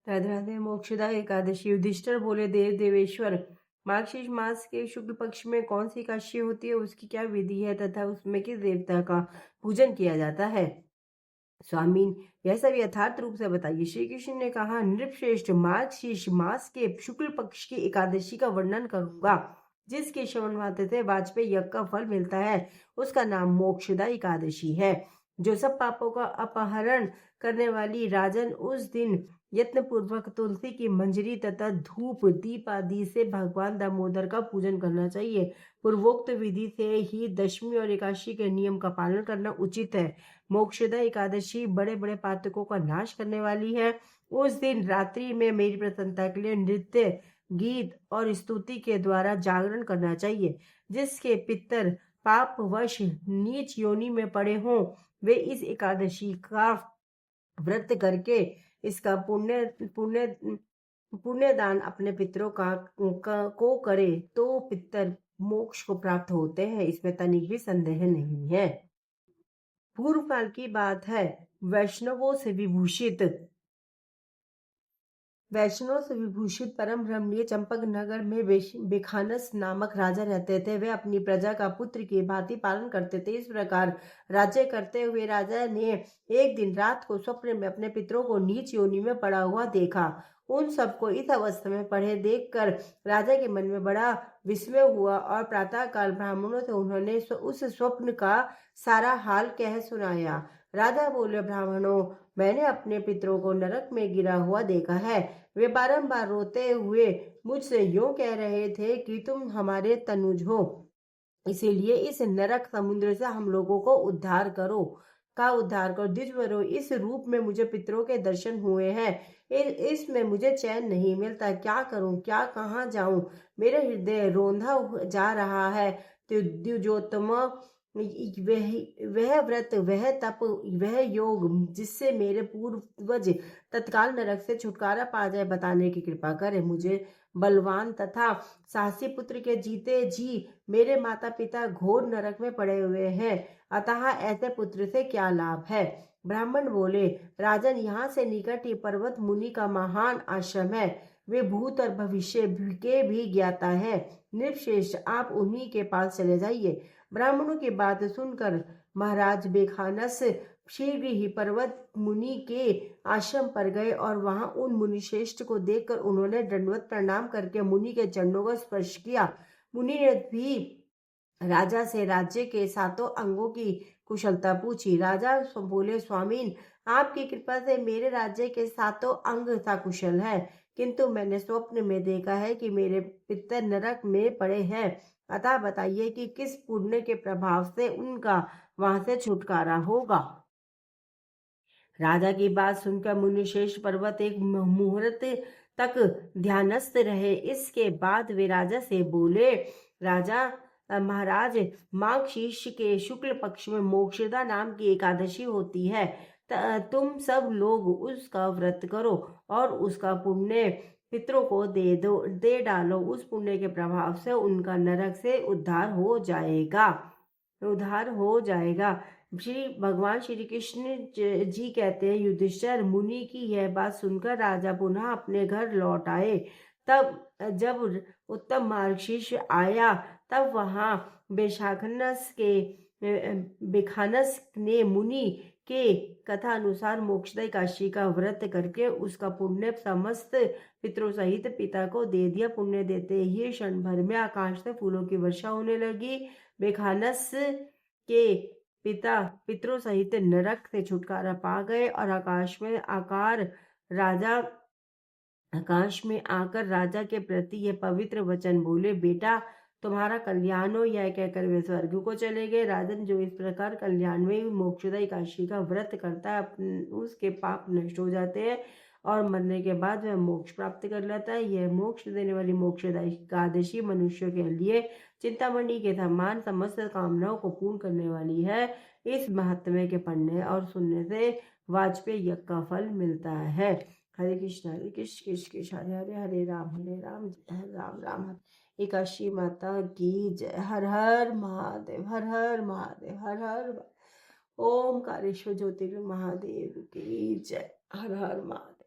राधे राधे। मोक्षदा एकादशी। युधिष्ठिर बोले, देव देवेश्वर, मार्गशीर्ष मास के शुक्ल पक्ष में कौन सी एकादशी होती है, उसकी क्या विधि है तथा उसमें किस देवता का पूजन किया जाता है? स्वामी, यह सब यथार्थ रूप से बताइए। श्री कृष्ण ने कहा, नृपश्रेष्ठ, मार्गशीर्ष मास के शुक्ल पक्ष की एकादशी का वर्णन करूंगा। जिसके श्रवण मात्र से वाजपेयी यज्ञ का फल मिलता है, उसका नाम मोक्षदा एकादशी है। जो सब पापों का अपहरण करने वाली राजन, उस दिन यत्न पूर्वक तुलसी की मंजरी तथा धूप दीप आदि से भगवान दामोदर का पूजन करना चाहिए। पूर्वोक्त विधि से ही दशमी और एकादशी के नियम का पालन करना उचित है। मोक्षदा एकादशी बड़े बड़े पातकों का नाश करने वाली है। उस दिन रात्रि में मेरी प्रसन्नता के लिए नृत्य, गीत और स्तुति के द्वारा जागरण करना चाहिए। जिसके पितर पापवश नीच योनि में पड़े हों, वे इस एकादशी का व्रत करके इसका पुण्य पुण्य पुण्य दान अपने पितरों को करे तो पितर मोक्ष को प्राप्त होते हैं। इसमें तनिक भी संदेह नहीं है। पूर्व काल की बात है। वैष्णव से विभूषित परम रमणीय चंपक नगर में बेखानस नामक राजा रहते थे। वे अपनी प्रजा का पुत्र की भांति पालन करते थे। इस प्रकार राज्य करते हुए राजा ने एक दिन रात को स्वप्न में अपने पितरों को नीच योनि में पड़ा हुआ देखा। उन सबको इस अवस्था में पड़े देखकर राजा के मन में बड़ा विस्मय हुआ और प्रातःकाल ब्राह्मणों से उन्होंने उस स्वप्न का सारा हाल कह सुनाया। राजा बोले, ब्राह्मणों, मैंने अपने पितरों को नरक में गिरा हुआ देखा है। वे बारंबार रोते हुए मुझसे यूं कह रहे थे कि तुम हमारे तनुज हो, इसीलिए इस नरक समुद्र से हम लोगों को उद्धार करो। द्विजवरों, इस रूप में मुझे पितरों के दर्शन हुए हैं। इसमें मुझे चैन नहीं मिलता। क्या करूं, क्या कहाँ जाऊं? मेरा हृदय रोंधा जा रहा है। तो द्विजोत्तम, वह व्रत, वह तप, वह योग जिससे मेरे पूर्वज तत्काल नरक से छुटकारा पा जाए, बताने की कृपा करें। मुझे बलवान तथा साहसी पुत्र के जीते जी मेरे माता पिता घोर नरक में पड़े हुए हैं, अतः ऐसे पुत्र से क्या लाभ है? ब्राह्मण बोले, राजन, यहाँ से निकट ही पर्वत मुनि का महान आश्रम है। वे भूत और भविष्य के भी ज्ञाता है। नृपश्रेष्ठ, आप उन्हीं के पास चले जाइए। ब्राह्मणों की बात सुनकर महाराज बेखानस शीघ्र ही पर्वत मुनि के आश्रम पर गए और वहां उन मुनि श्रेष्ठ को देखकर उन्होंने दंडवत प्रणाम करके मुनि के चरणों को स्पर्श किया। मुनि ने भी राजा से राज्य के सातों अंगों की कुशलता पूछी। राजा बोले, स्वामीन, आपकी कृपा से मेरे राज्य के सातों अंग सकुशल है, किंतु मैंने स्वप्न में देखा है कि मेरे पितर नरक में पड़े हैं। अतः बताइए कि किस पुण्य के प्रभाव से उनका वहां से छुटकारा होगा। राजा की बात सुनकर मुनिश्रेष्ठ पर्वत एक मुहूर्त तक ध्यानस्थ रहे। इसके बाद वे राजा से बोले, राजा महाराज, माघ शीर्ष के शुक्ल पक्ष में मोक्षदा नाम की एकादशी होती है। तुम सब लोग उसका व्रत करो और उसका पुण्य पितरों को दे डालो। उस पुण्य के प्रभाव से उनका नरक से उद्धार हो जाएगा। श्री भगवान श्री कृष्ण जी कहते हैं, युधिष्ठिर, मुनि की यह बात सुनकर राजा पुनः अपने घर लौट आए। तब जब उत्तम मार्गशीर्ष आया, तब वहां बेखानस ने मुनि के कथा अनुसार मोक्षदा एकादशी का व्रत करके उसका पुण्य समस्त पितरों सहित पिता को दे दिया। पुण्य देते ही क्षण भर में आकाश से फूलों की वर्षा होने लगी। बेखानस के पिता पितरों सहित नरक से छुटकारा पा गए और आकाश में आकर राजा के प्रति ये पवित्र वचन बोले, बेटा, तुम्हारा कल्याण हो। यह कहकर वे स्वर्ग को चले गए। राजन, जो इस प्रकार कल्याण में मोक्षदा एकादशी का व्रत करता है, उसके पाप नष्ट हो जाते हैं और मरने के बाद वह मोक्ष प्राप्त कर लेता है। यह मोक्ष देने वाली मोक्षदा एकादशी मनुष्यों के लिए चिंतामणि के समान समस्त कामनाओं को पूर्ण करने वाली है। इस महात्म्य के पढ़ने और सुनने से वाजपेयी यज्ञ का फल मिलता है। हरे कृष्ण कृष्ण कृष्ण हरे हरे, हरे राम राम राम हरे। एकादशी माता की जय। हर हर महादेव, हर हर महादेव, हर हर ओम कारेश्वर ज्योतिर्लिंग महादेव की जय। हर हर महादेव।